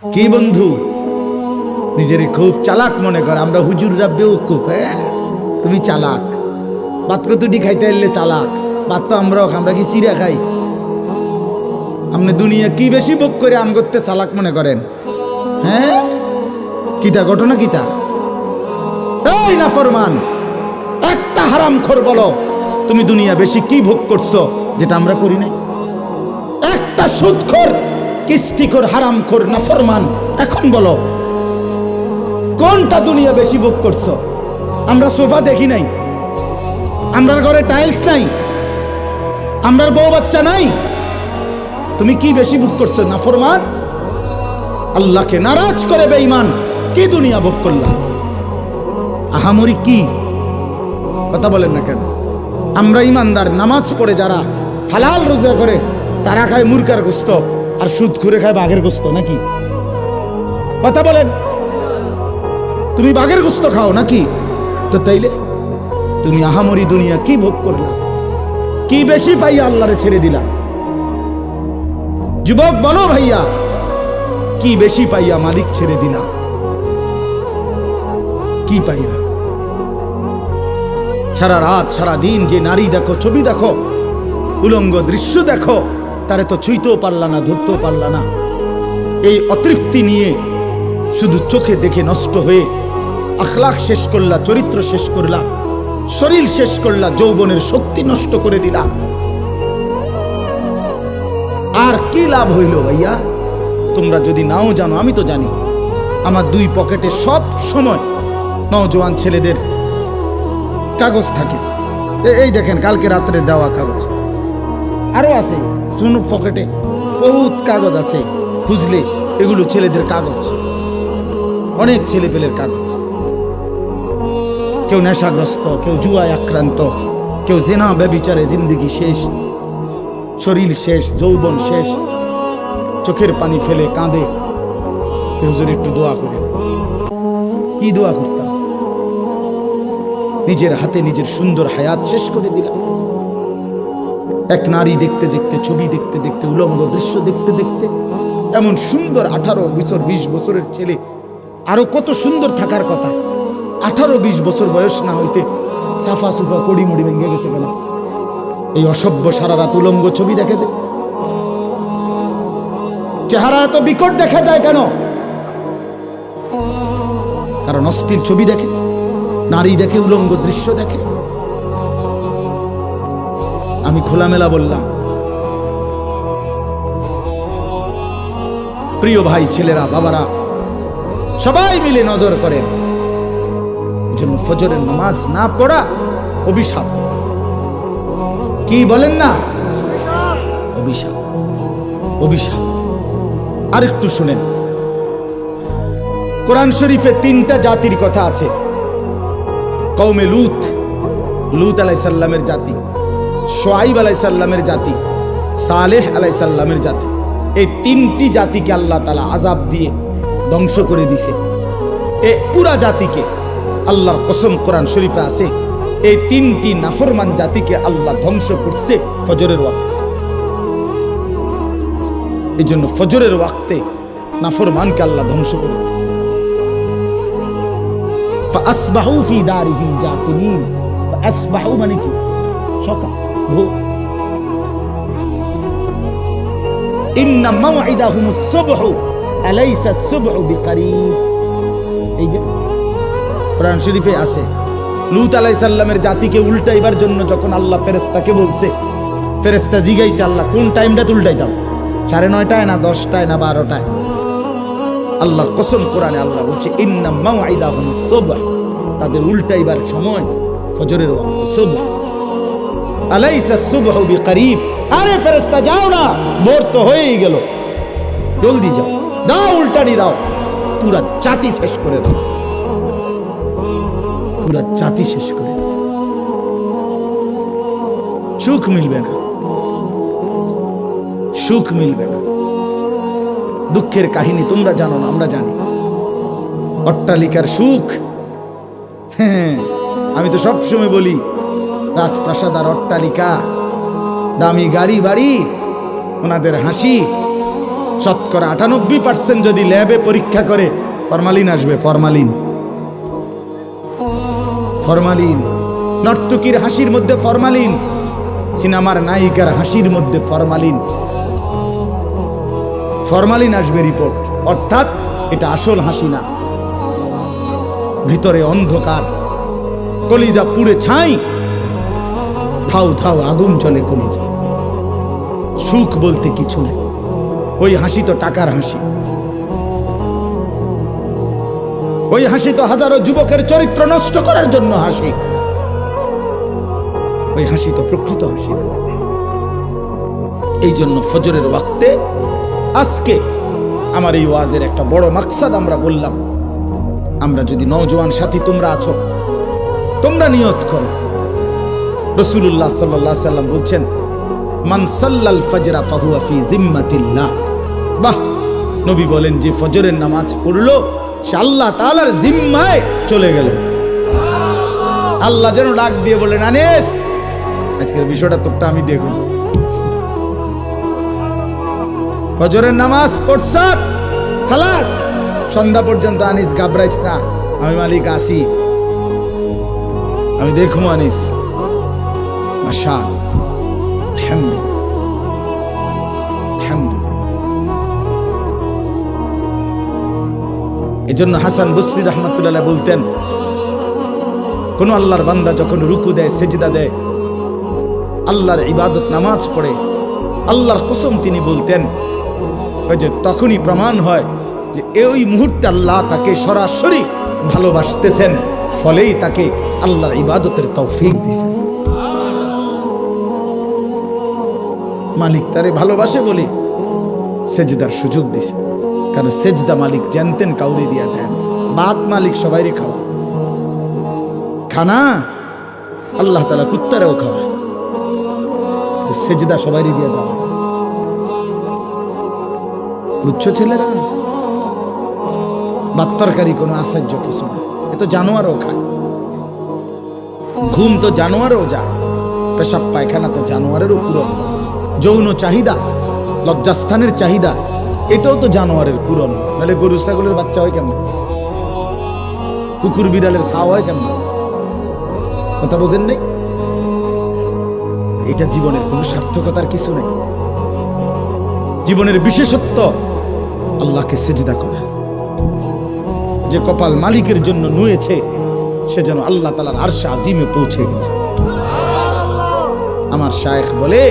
কি বন্ধু নিজের খুব চালাক মনে কর, আমরা হুজুররা বেউকুফ। হ্যাঁ তুমি চালাক, ভাত কতটি খাইতে এলে চালাক, ভাত তো আমরা কি চিরা খাই? আপনি দুনিয়া কি বেশি ভোগ করে আম করতে চালাক মনে করেন? হ্যাঁ কিতা ঘটনা কিতা? এই না ফরমান, একটা হারামখোর বলো তুমি দুনিয়া বেশি কি ভোগ করছো যেটা আমরা করি নাই? একটা সুদখোর, কিস্তিখোর, হারামখোর, নাফরমান এখন বলো কোনটা দুনিয়া বেশি ভোগ করছো? আমরা সোফা দেখি নাই, আমরার ঘরে টাইলস নাই, আমরার বউ বাচ্চা নাই, তুমি কি বেশি ভোগ করছো? নাফরমান, আল্লাহকে নারাজ করে বেঈমান কি দুনিয়া ভোগ করলা? আহামরি কি কথা বলেন না কেন? আমরা ইমানদার, নামাজ পড়ে যারা, হালাল রোজা করে, তারা খায় মুরগার গোস্ত আর সুদ করে খায় বাঘের গোস্ত নাকি? কথা বলেন, তুমি বাঘের গোস্ত খাও নাকি? তো তাইলে তুমি আহামরি দুনিয়া কি ভোগ করলা? কি বেশি পাইয়া আল্লাহরে ছেড়ে দিলা? যুবক বলো ভাইয়া, কি বেশি পাইয়া মালিক ছেড়ে দিলা? কি পাইয়া? সারা রাত সারা দিন যে নারী দেখো, ছবি দেখো, উলঙ্গ দৃশ্য দেখো, তারে তো ছুঁইতেও পারলা না, ধরতেও পারলা না। এই অতৃপ্তি নিয়ে শুধু চোখে দেখে নষ্ট হয়ে আখলাক শেষ করলা, চরিত্র শেষ করলা, শরীর শেষ করলা, যৌবনের শক্তি নষ্ট করে দিলা। আর কি লাভ হইল ভাইয়া? তোমরা যদি নাও জানো, আমি তো জানি, আমার দুই পকেটে সব সময় নওজোয়ান ছেলেদের কাগজ থাকে। এই দেখেন কালকে রাত্রে দেওয়া কাগজ, আরো আছে শুনো পকেটে বহুত কাগজ আছে, খুঁজলে এগুলো ছেলেদের কাগজ, অনেক ছেলে পেলের কাগজ। কেউ নেশাগ্রস্ত, কেউ জুয়ায় আক্রান্ত, কেউ জেনা ব্যভিচারে জিন্দেগি শেষ, শরীর শেষ, যৌবন শেষ, চোখের পানি ফেলে কাঁদে। হুজুর একটু দোয়া করে। কি দোয়া করতাম? নিজের হাতে নিজের সুন্দর হায়াত শেষ করে দিলাম। এক নারী দেখতে দেখতে, ছবি দেখতে দেখতে, উলঙ্গ দৃশ্য দেখতে দেখতে, এমন সুন্দর 18 বছর 20 বছরের ছেলে, আরো কত সুন্দর থাকার কথা, 18-20 বছর বয়স না হইতে সাফা সুফা কড়ি মুড়ি ভেঙে গেছে কেন? এই অসভ্য সারা রাত উলঙ্গ ছবি দেখে যে, চেহারা এত বিকট দেখা যায় কেন? কারণ অস্থির ছবি দেখে, নারী দেখে, উলঙ্গ দৃশ্য দেখে। আমি খোলামেলা বললাম, প্রিয় ভাই, ছেলেরা, বাবারা সবাই মিলে নজর করেন। এজন্য ফজরের নামাজ না পড়া অভিশাপ। কি বলেন না? অভিশাপ, অভিশাপ। আরেকটু শুনেন, কোরআন শরীফে 3টা জাতির কথা আছে। কওমে লূত, লূত আলাইহিস সালামের জাতি, শুআয়ব আলাইহিস সালামের জাতি, সালেহ আলাইহিস সালামের জাতি। এই 3টি জাতিকে আল্লাহ তাআলা আযাব দিয়ে ধ্বংস করে দিয়েছে। এই পুরা জাতিকে, আল্লাহর কসম কোরআন শরীফে আছে, এই 3টি নাফরমান জাতিকে আল্লাহ ধ্বংস করছে ফজরের ওয়াক্তে। এই জন্য ফজরের ওয়াক্তে নাফরমানকে আল্লাহ ধ্বংস করে। فأصبحوا في دارهم جاثمين। فأصبحوا মানে কি? সকাল, ভোর। إن موعدهم الصبح أليس الصبح بقريب। এই যে কোরআন শরীফে আছে, লূত আলাইহিস সালামের জাতিকে উল্টাইবার জন্য যখন আল্লাহ ফেরেশতাকে বলছে, ফেরেশতা জিগাইছে আল্লাহ কোন টাইমটা উল্টাইতাম, 9:30টায় না 10টায় না 12টায়? আল্লাহর কসম কোরআনে আল্লাহ বলছে ইন্না মাওইদাহুমুস সুবহ, তাদের উল্টাইবার সময় ফজরের ওয়াক্ত, সুবহ। আলাইসা সুবহু বিকরিব, আরে ফেরেশতা যাও না, ভোর তো হয়েই গেল, জলদি যাও, দাও উল্টানি দাও, পুরা জাতি শেষ করে দাও। পুরা জাতি শেষ করে দিয়েছে। সুখ মিলবে না, সুখ মিলবে না। দুঃখের কাহিনী তোমরা জানো না, আমরা জানি। অট্টালিকার সুখ, হ্যাঁ, আমি তো সবসময় বলি, রাজপ্রাসাদ আর অট্টালিকা, দামি গাড়ি বাড়ি, ওনাদের হাসি, শতকরা 98% যদি ল্যাবে পরীক্ষা করে ফরমালিন আসবে। Formalin, formalin. নর্তকীর হাসির মধ্যে ফরমালিন, সিনেমার নায়িকার হাসির মধ্যে ফরমালিন। ফরমালিন আসবে রিপোর্ট। অর্থাৎ এটা আসল হাসি না, ভিতরে অন্ধকার, কলিজা পুড়ে ছাই, থাউ থাউ আগুন চলে কলিজা। সুখ বলতে কিছু নেই। ওই হাসি তো টাকার হাসি, ওই হাসি তো হাজারো যুবকের চরিত্র নষ্ট করার জন্য হাসি। ওই হাসি তো প্রকৃত হাসি না। এই জন্য ফজরের ওয়াক্তে আজকে আমার এই ওয়াজের একটা বড় মাকসাদ আমরা বললাম, আমরা যদি নওজোয়ান সাথী তোমরা আছো, তোমরা নিয়ত করো। রাসূলুল্লাহ সাল্লাল্লাহু আলাইহি সাল্লাম বলছেন, মান সাল্লাল ফজরা ফাহুয়া ফি জিম্মাতিল্লাহ। বাহ, নবী বলেন যে ফজরের নামাজ পড়লো সে আল্লাহ তাআলার জিম্মায় চলে গেল। আল্লাহ যেন ডাক দিয়ে বলেন, আনিস আজকের বিষয়টা তোরটা আমি দেখুন। ফজরের নামাজ পড়ছ, খালাস, সন্ধ্যা পর্যন্ত আনিস ঘাবড়াইস না, আমি মালিক আসি, আমি দেখবো আনিস। মাশাআল্লাহ, আলহামদুলিল্লাহ, আলহামদুলিল্লাহ। এজন্য হাসান বসরি রাহমাতুল্লাহ বলতেন, কোন আল্লাহর বান্দা যখন রুকু দেয়, সেজদা দেয়, আল্লাহর ইবাদত নামাজ পড়ে, আল্লাহর কসম তিনি বলতেন ওই যে তখনই প্রমাণ হয় যে এই মুহূর্তে আল্লাহ তাকে সরাসরি ভালোবাসতেছেন, ফলেই তাকে আল্লাহর ইবাদতের তৌফিক দিয়েছেন। মালিক তারে ভালোবাসে বলে সেজদার সুযোগ দিছে, কারণ সেজদা মালিক জানতেন কাউরে দিয়া দেন, বাদ মালিক সবাইরে খাওয়া, খানা আল্লাহ তাআলা কুত্তারেও খাওয়া, তো সেজদা সবাইরে দিয়া দেওয়া। বুঝছো ছেলেরা? বাত্তরকারী কোনো আশ্চর্য কিছু না, এ তো জানোয়ারও খায়, ঘুম তো জানোয়ারও যায়, পেশাব পায়খানা তো জানোয়ারেরও পূরণ, যৌন চাহিদা, লজ্জাস্থানের চাহিদা, এটাও তো জানোয়ারের পূরণ। নাহলে গরু ছাগলের বাচ্চা হয় কেমন, কুকুর বিড়ালের ছাও হয় কেমন? কথা বোঝেন নাই? এটা জীবনের কোনো সার্থকতার কিছু নেই। জীবনের বিশেষত্ব আল্লাহকে সেজদা করা। যে কপাল মালিকের জন্য নুয়েছে সে যেন আল্লাহ তাআলার আরশে আজিমে পৌঁছে গেছে। আমার শায়েখ বলে,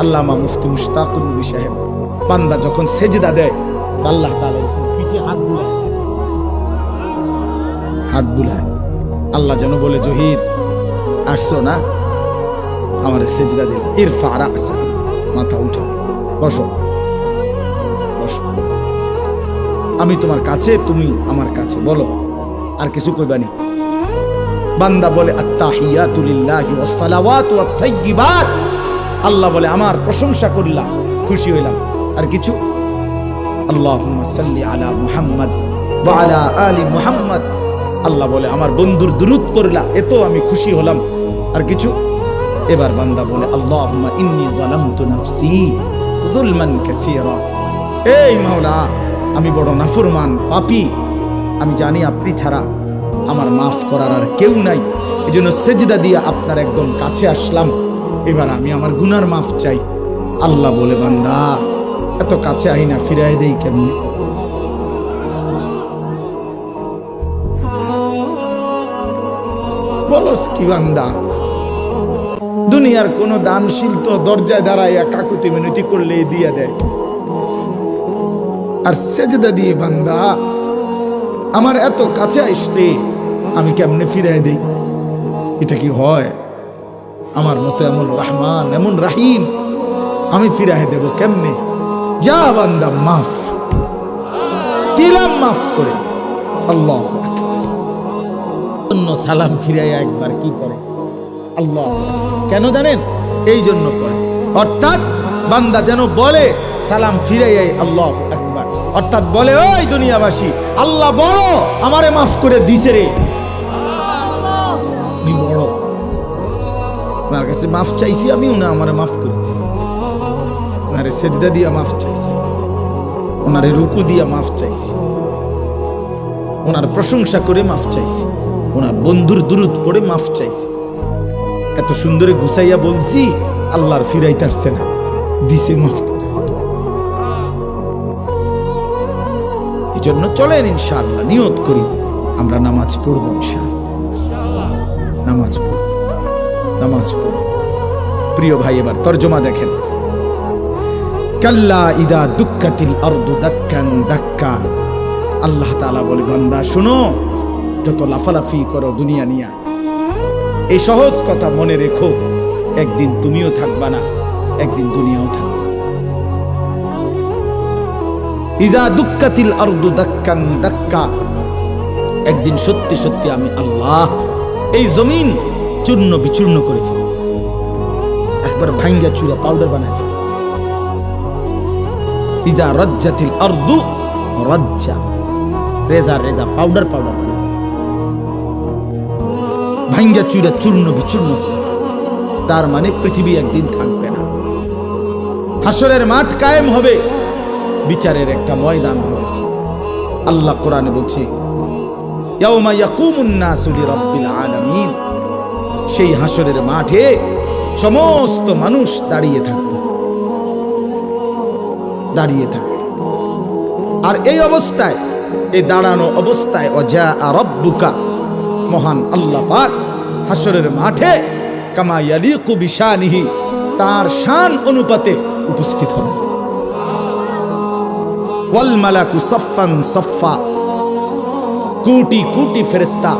আল্লামা মুফতি মুশতাকুর নবী সাহেব, বান্দা যখন সেজদা দেয় আল্লাহ তাআলা পিঠে হাত বুলায় দেয়, হাত বুলায়। আল্লাহ যেন বলে, জহির আসছো না, আমার সেজদা দিল, ইরফা রাসা, মাথা উঠাও, বসো বসো, আমি তোমার কাছে, তুমি আমার কাছে, বলো আর কিছু কইবানি। বান্দা বলে, আত্তাহিয়াতু লিল্লাহি ওয়াস সালাওয়াতু ওয়াত তাইয়্যিবাত, আল্লাহ বলে আমার প্রশংসা করলাম, খুশি হইলাম, আর কিছু? আল্লাহুম্মা সাল্লি আলা মুহাম্মদ ওয়া আলা আলি মুহাম্মদ, আল্লাহ বলে আমার বন্ধুর দুরূদ পড়লা, এত আমি খুশি হলাম, আর কিছু? এবার বান্দা বলে, আল্লাহুম্মা ইন্নী যালামতু নাফসি যুলমান কাসীরা, এই মাওলা আমি বড় নাফরমান পাপী, আমি জানি আপনি ছাড়া আমার মাফ করার আর কেউ নাই, এজন্য সেজদা দিয়ে আপনার একদম কাছে আসলাম, এবার আমি আমার গুনার মাফ চাই। আল্লাহ বলে, বান্দা এত কাছে আই না, ফিরাই দেই কেমনে? বলস কি বান্দা? দুনিয়ার কোন দানশীল তো দরজায় দাঁড়াইয়া কাকুতি মিনতি করলে দিয়া দেয়, আর সেজদা দিয়ে বান্দা আমার এত কাছে আসলে আমি কেমনে ফিরাই দেই? এটা কি হয়? আমার মতো এমন রহমান, এমন রাহিম, আমি ফিরাই দেব কেমনে? যা বান্দা, মাফ দিলাম, মাফ করে। আল্লাহু আকবার। অন্য সালাম ফিরাইয়া একবার কি করে? আল্লাহ, কেন জানেন? এই জন্য করে, অর্থাৎ বান্দা যেন বলে সালাম ফিরাইয়াই আল্লাহু আকবার, অর্থাৎ বলে, ওই দুনিয়াবাসী, আল্লাহ বড়, আমারে মাফ করে দিছে রে, উনি বড়, ওনার কাছে মাফ চাইছি আমি, উনি আমারে মাফ করেছি, ওনারে সেজদা দিয়া মাফ চাইছি। ওনারে রুকু দিয়া মাফ চাইছি, ওনার প্রশংসা করে মাফ চাইছি, ওনার বন্ধুর দুরূদ পড়ে মাফ চাইছি। এত সুন্দরে গুছাইয়া বলছি, আল্লাহর ফিরাইতারছে না, দিছে মাফ করে। এই জন্য চলেন ইনশাআল্লাহ নিয়ত করি আমরা নামাজ পড়ব, ইনশাআল্লাহ নামাজ পড়ব, নামাজ পড়ব। প্রিয় ভাই, এবার তর্জমা দেখেন। কাল্লা ইদা দুক্কাতিল আরদু দাক্কান দাক্কা। আল্লাহ তাআলা বলে, বান্দা শুনো, যত লাফালাফি করো দুনিয়া নিয়া, এই সহজ কথা মনে রেখো, একদিন তুমিও থাকবা না, একদিন দুনিয়াও থাকবে। ইজা দুক্কাতিল আরদু দাক্কান দাক্কা, একদিন সত্যি সত্যি আমি আল্লাহ এই জমিন চূর্ণ বিচূর্ণ করে ফেলব, একবার ভাঙ্গা চূড়া পাউডার বানায় ফেলব। ইজা রাজ্জাতিল আরদু রাজ্জা, রেজা রেজা পাউডার পাউডার বানায় ভাঙ্গা চূড়া চূর্ণ বিচূর্ণ করে ফেলব। তার মানে পৃথিবী একদিন থাকবে না, হাসরের মাঠ কায়েম হবে, বিচারের একটা ময়দান হবে। আল্লাহ কোরআনে বলছে, ইয়াউমা ইয়াকুমুন নাসু লিরাব্বিল আলামিন, সেই হাসরের মাঠে সমস্ত মানুষ দাঁড়িয়ে থাকবে, দাঁড়িয়ে থাকবে। আর এই অবস্থায়, এই দাঁড়ানো অবস্থায়, ওয়াজা রাব্বুকা, মহান আল্লাহ পাক হাসরের মাঠে কামা ইয়ালিকু বিশানিহি, তার শান অনুপাতে উপস্থিত হবে। ওয়াল মালাকু সাফফান সাফফা, কোটি কোটি ফেরেশতা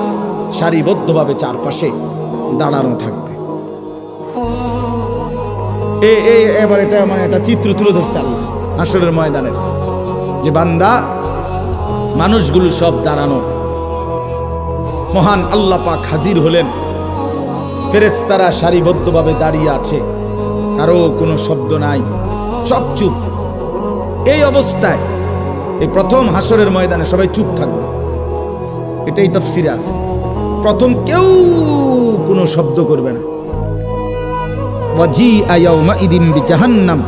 সারিবদ্ধভাবে চারপাশে দাঁড়ানো থাকবে। এবার এটা মানে একটা চিত্র তুলে ধরছে আল্লাহ হাসরের ময়দানের, যে বান্দা মানুষগুলো সব দাঁড়ানো, মহান আল্লাহ পাক হাজির হলেন, ফেরেশতারা সারিবদ্ধভাবে দাঁড়িয়ে আছে, কারো কোনো শব্দ নাই, সব চুপ। এই অবস্থায় এই প্রথম হাসরের ময়দানে সবাই চুপ থাকবে, এটাই তাফসীরে আছে। প্রথম কেউ কোনো শব্দ করবে না। ওয়াজিআ ইয়াউমাইদিন বিজাহান্নাম,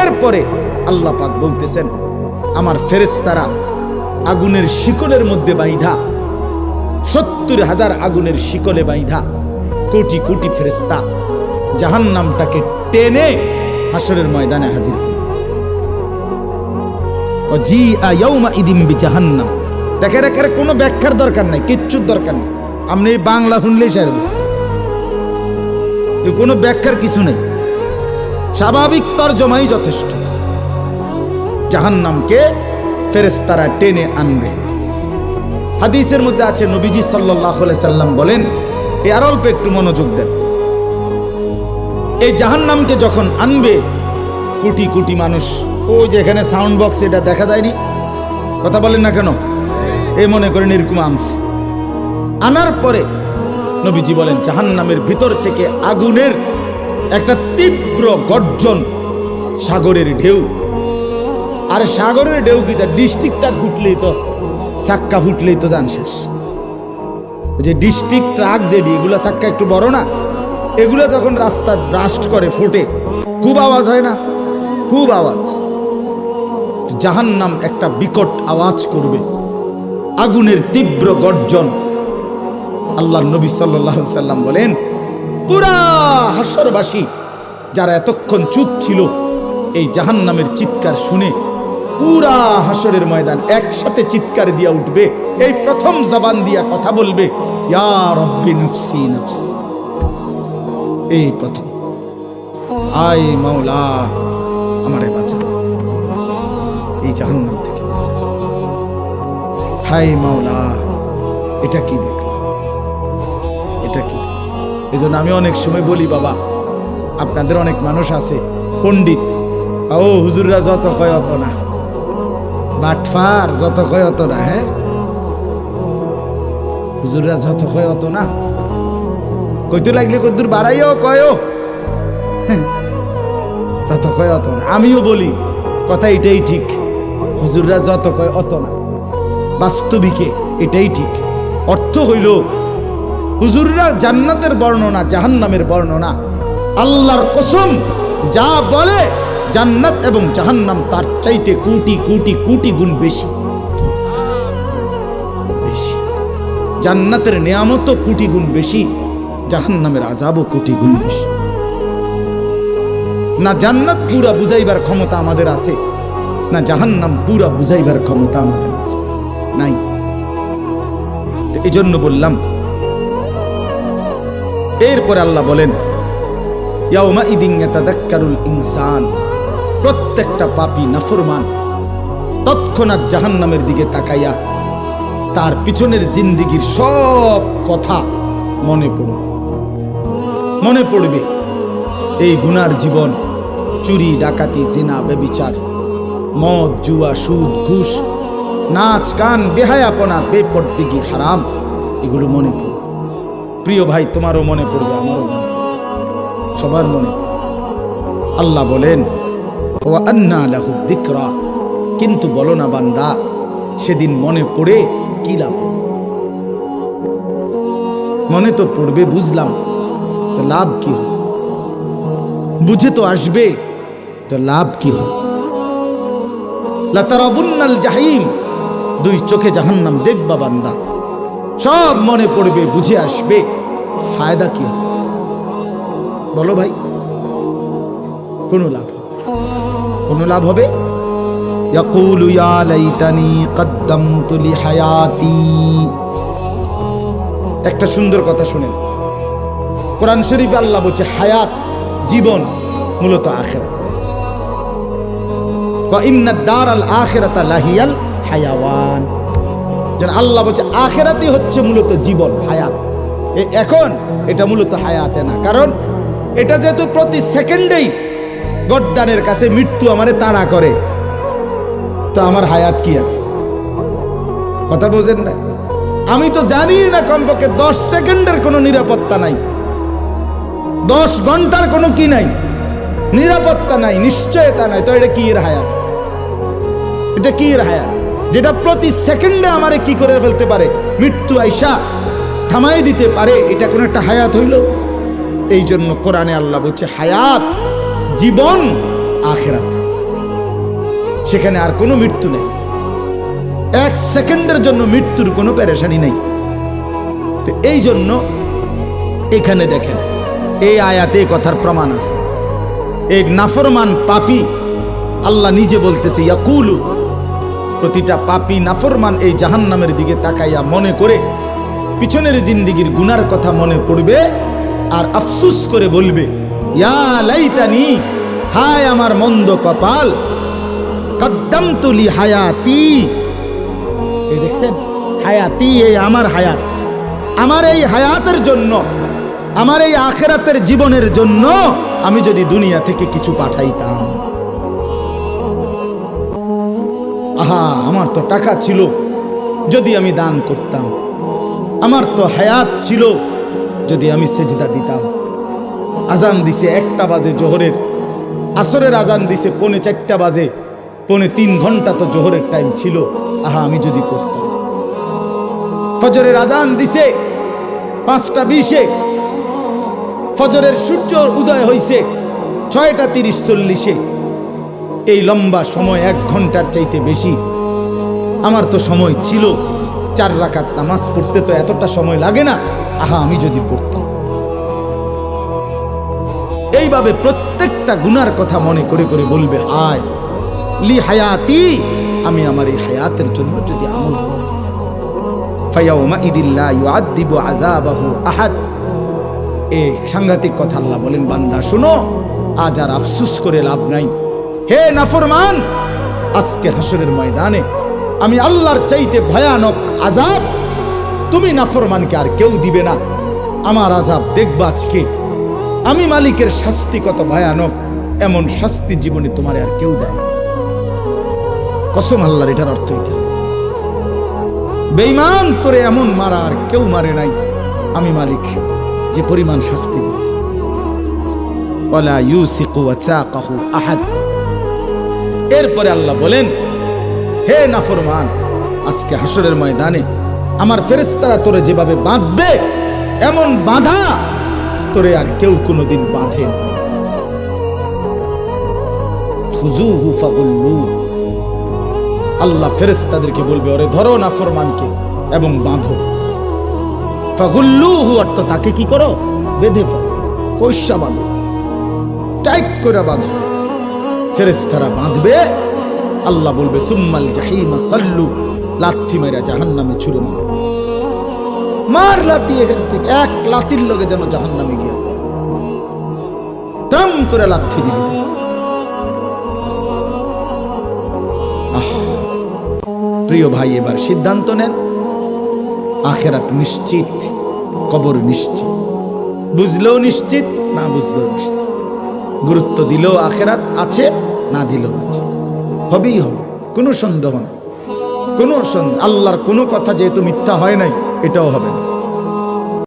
এরপরে আল্লাহ পাক বলতেছেন, আমার ফেরেশতারা আগুনের শিকলের মধ্যে বাইধা, ৭০,০০০ আগুনের শিকলে বাইধা কোটি কোটি ফেরেশতা জাহান্নামটাকে টেনে হাসরের ময়দানে হাজির। ওয়াজিআ ইয়াউমাইদিন বিজাহান্নাম, দেখেন এর কোনো ব্যাখ্যার দরকার নাই, কিচ্ছুর দরকার নেই, আপনি বাংলা শুনলেই সারবে, কোনো ব্যাখ্যার কিছু নেই, স্বাভাবিক তর্জমাই যথেষ্ট। জাহান্নামকে ফেরেশতারা টেনে আনবে। হাদিসের মধ্যে আছে, নবীজি সাল্লাল্লাহু আলাইহি সাল্লাম বলেন, এই আর অল্প একটু মনোযোগ দেন, এই জাহান্নামকে যখন আনবে কোটি কোটি মানুষ, ওই যে এখানে সাউন্ড বক্স, এটা দেখা যায়নি, কথা বলেন না কেন, এই মনে করেন এরকম আনছে। আনার পরে নবীজি বলেন, জাহান্নামের ভিতর থেকে আগুনের একটা তীব্র গর্জন, সাগরের ঢেউ। আর সাগরের ঢেউ কি, তার ডিস্ট্রিক্টটা ফুটলেই তো, চাক্কা ফুটলেই তো যান শেষ। যে ডিস্ট্রিক্ট ট্রাক যেটি, এগুলো চাক্কা একটু বড় না, এগুলো যখন রাস্তা ব্রাস্ট করে ফুটে, খুব আওয়াজ হয় না, খুব আওয়াজ। জাহান্নাম একটা বিকট আওয়াজ করবে, আগুনের তীব্র গর্জন। আল্লাহর নবী সাল্লাল্লাহু আলাইহি সাল্লাম বলেন, পুরা হাসরবাসী যারা এতক্ষণ চুপ ছিল, এই জাহান্নামের চিৎকার শুনে পুরা হাসরের ময়দান একসাথে চিৎকার দিয়া উঠবে, এই প্রথম জবান দিয়া কথা বলবে, ইয়া রব্বি নফসি নফসি, এই প্রথম, আয় মাওলা আমারে বাঁচা, এই জাহান্নাম থেকে বাঁচা, হায় মাওলা এটা কি দেখলাম, এটা কি। এই জন্য আমি অনেক সময় বলি, বাবা আপনাদের অনেক মানুষ আছে পণ্ডিত, ও হুজুররা যত কয় অত না, বাটফার যত কয় অত না, হ্যাঁ হুজুররা যত কয় অত না, কইতে লাগলে কদ্দুর বাড়াইও কয়ও, যত কয় অত না। আমিও বলি কথা এটাই ঠিক, হুজুররা যত কয় অত না, বাস্তবিকে এটাই ঠিক। অর্থ হইল, হুজুররা জান্নাতের বর্ণনা জাহান্নামের বর্ণনা, আল্লাহর কসম যা বলে জান্নাত এবং জাহান্নাম তার চাইতে কোটি কোটি কোটি গুণ বেশি। জান্নাতের নিয়ামতও কোটি গুণ বেশি, জাহান্নামের আযাবও কোটি গুণ বেশি। না জান্নাত পুরা বুঝাইবার ক্ষমতা আমাদের আছে, না জাহান্নাম পুরা বুঝাইবার ক্ষমতা আমাদের আছে, নাই। এই জন্য বললাম। এরপরে আল্লাহ বলেন ইয়াউমা ইদিন ইয়াতাযাক্কারুল ইনসান, প্রত্যেকটা পাপী নাফরমান তৎক্ষণাৎ জাহান্নামের দিকে তাকাইয়া তার পিছনের জিন্দেগির সব কথা মনে পড়বে। এই গুনার জীবন, চুরি ডাকাতি জিনা ব্যভিচার মদ জুয়া সুদ ঘুষ নাচ গান বেহায়াপনা বেপরদিগি হারাম, এগুলো মনে পড়বে। প্রিয় ভাই, তোমারও মনে পড়বে, আমারও মনে পড়বে, সবার মনে পড়বে। আল্লাহ বলেন ওয়া আন্না লাহু যিকরা, কিন্তু বলো না বান্দা সেদিন মনে পড়ে কি লাভ? মনে তো পড়বে, বুঝলাম, তো লাভ কি হবে? বুঝে তো আসবে, তো লাভ কি হবে? লাতারাউন্নাল জাহিম, দুই চোখে জাহান্নাম দেখবা বান্দা, সব মনে পড়বে, বুঝে আসবে, ফায়দা কি হবে? বলো ভাই, কোনো লাভ হবে? কোনো লাভ হবে? ইয়াকুলু ইয়া লাইতানি কদ্দামতু লিহায়াতি। একটা সুন্দর কথা শুনেন, কোরআন শরীফে আল্লাহ বলছে হায়াত, জীবন মূলত আখিরাত। ওয়া ইন্নাদ দারাল আখিরাতা লাহিয়াল হায়াওয়ান। যেন আল্লাহ বলছে আখিরাতই হচ্ছে মূলত জীবন, হায়াত। এখন এটা মূলত হায়াতে না, কারণ এটা যেহেতু প্রতি সেকেন্ডেই গর্দানের কাছে মৃত্যু আমারে তাড়া করে, তো আমার হায়াত কি হবে? কথা বোঝেন না? আমি তো জানি না কমপক্ষে 10 সেকেন্ডের কোনো নিরাপত্তা নাই, 10 ঘন্টার কোনো কি নাই, নিরাপত্তা নাই, নিশ্চয়তা নাই। তো এটা কি এর হায়াত? এটা কি এর হায়াত যেটা প্রতি সেকেন্ডে আমারে কি করে ফেলতে পারে? মৃত্যু আইসা থামাই দিতে পারে। এটা কোন একটা হায়াত হইল? এই জন্য কোরআনে আল্লাহ বলছে হায়াত, জীবন আখিরাত, সেখানে আর কোনো মৃত্যু নেই। 1 সেকেন্ডের জন্য মৃত্যুর কোনো পেরেশানি নেই। তো এই জন্য এখানে দেখেন এই আয়াতে কথার প্রমাণ আছে। এই নাফরমান পাপী আল্লাহ নিজে বলতেছে ইয়াকুলু, প্রতিটা পাপী নাফরমান এই জাহান্নামের দিকে তাকাইয়া মনে করে পিছনের জিন্দেগির গুনার কথা মনে পড়বে আর আফসুস করে বলবে ইয়া লাইতানি, হায় আমার মন্দ কপাল, কদ্দামতু লিহায়াতি। এই দেখছেন হায়াতি, এই আমার হায়াত, আমার এই হায়াতের জন্য, আমার এই আখিরাতের জীবনের জন্য আমি যদি দুনিয়া থেকে কিছু পাঠাইতাম। আহা, আমার তো টাকা ছিল, যদি আমি দান করতাম। আমার তো হায়াত ছিল, যদি আমি সেজদা দিতাম। আজান দিছে 1টা বাজে জোহরের, আসরের আজান দিছে 3:45 বাজে, 3.25 ঘন্টা তো জোহরের টাইম ছিল। আহা, আমি যদি করতাম। ফজরের আজান দিছে 5:20, ফজরের সূর্য উদয় হইছে 6:30-40। এই লম্বা সময় 1 ঘন্টার চাইতে বেশি আমার তো সময় ছিল। 4 রাকাত নামাজ পড়তে তো এতটা সময় লাগে না। আহা, আমি যদি পড়তাম। এইভাবে প্রত্যেকটা গুনার কথা মনে করে করে বলবে হায় লি হায়াতি, আমি আমার এই হায়াতের জন্য যদি আমল করতাম। ফায়াউমা ইদিল্লা ইউআযযিবু আযাবাহু আহাদ। এই সাংঘাতিক কথা আল্লাহ বলেন, বান্দা শুনো, আজ আর আফসোস করে লাভ নাই। হে নাফরমান, আজকে হাসরের ময়দানে আমি আল্লাহর চাইতে ভয়ানক আযাব তুমি নাফরমানকে আর কেউ দিবে না। আমার আযাব দেখবা আজকে, আমি মালিকের শাস্তি কত ভয়ানক, এমন শাস্তি জীবনে তোমার আর কেউ দেয়। কসম আল্লাহর, এটার অর্থ এটা। বেঈমান তোরে এমন মারা আর কেউ মারে নাই, আমি মালিক যে পরিমাণ শাস্তি দেব। ওয়ালা ইউসিকু ওয়াসাকাহু আহাদ। এরপরে আল্লাহ বলেন, হে নাফরমান, আজকে হাসরের ময়দানে আমার ফেরেশতারা তোরে যেভাবে বাঁধবে, এমন বাঁধা তোরে আর কেউ কোনোদিন বাঁধে নাই। খুযুহু ফাগুল্লু, আল্লাহ ফেরেশতাদেরকে বলবে ওরে ধরো নাফরমানকে এবং বাঁধো। ফাগুল্লুহু অর্থ তাকে কি করো? বেঁধে ফেলো, কইসা বাঁধো, টাইট করে বাঁধো। ফেরেশতারা বাঁধবে, আল্লাহ বলবে সুম্মাল জাহিমা সাল্লু, লাথি মেরা জাহান্নামে ছুঁড়ে মারো। মার লাথি এখান থেকে, এক লাথির লগে যেন জাহান্নামে গিয়ে পড়ে, দাম করে লাথি দিবে। প্রিয় ভাই, এবার সিদ্ধান্ত নেন, আখেরাত নিশ্চিত, কবর নিশ্চিত, বুঝলেও নিশ্চিত, না বুঝলেও নিশ্চিত। গুরুত্ব দিলেও আখেরাত আছে, না দিলেও আছে, হবেই হবে, কোনো সন্দেহ না, কোনো সন্দেহ। আল্লাহর কোনো কথা যেহেতু মিথ্যা হয় নাই, এটাও হবে না।